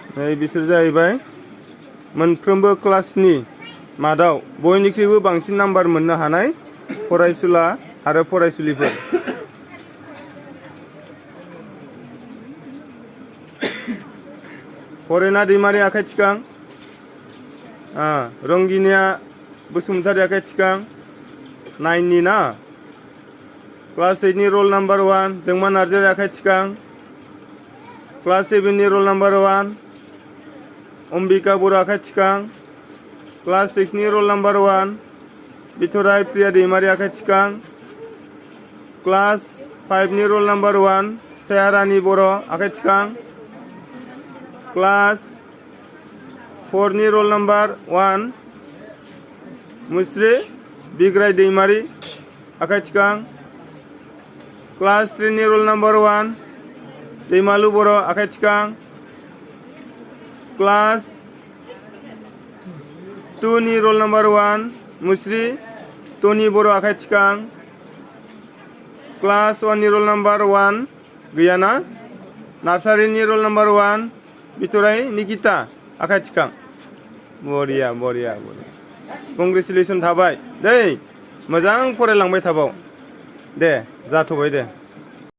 बिसोर जाहैबाय मोनफ्रोमबो क्लासनि मादाव बयनिख्रुइबो बांसिन नाम्बार मोननो हानाय फरायसुला आरो फरायसुलिफोर। फरेना दैमारि आखाइ थिखां। रंगिनिया बसुमतारी आखाइ थिखां। 9 नि ना। क्लास 8 नि रोल नम्बर 1 जोंमा नार्जारी आखाइ थिखां। क्लास 7 नि रोल नम्बर 1 अम्बिका बर' आखाइ थिखां। क्लास 6 नि रोल नम्बर 1 बिथराय प्रिया दैमारि आखाइ थिखां। क्लास 5 नि रोल नम्बर 1 सायारानी बर' आखाइ थिखां। क्लास 4 नि रोल नम्बर 1 मुस्रि बिग्राय दैमारि आखाइ थिखां। क्लास 3 नि रोल नम्बर 1 दैमालु बर' आखाइ थिखां। क्लास 2 नि रोल नम्बर 1 मुस्रि टनि बर' आखाइ थिखां। क्लास 1 नि रोल नम्बर 1 गैयाना। नार्सारिनि रोल नम्बर 1 बिथराय निकिता आखाइ थिखां। बरिया बरिया बरिया कंग्रेचुलेसन थाबाय दै मोजां फरायलांबाय थाबाव दे जाथ'बाय दे।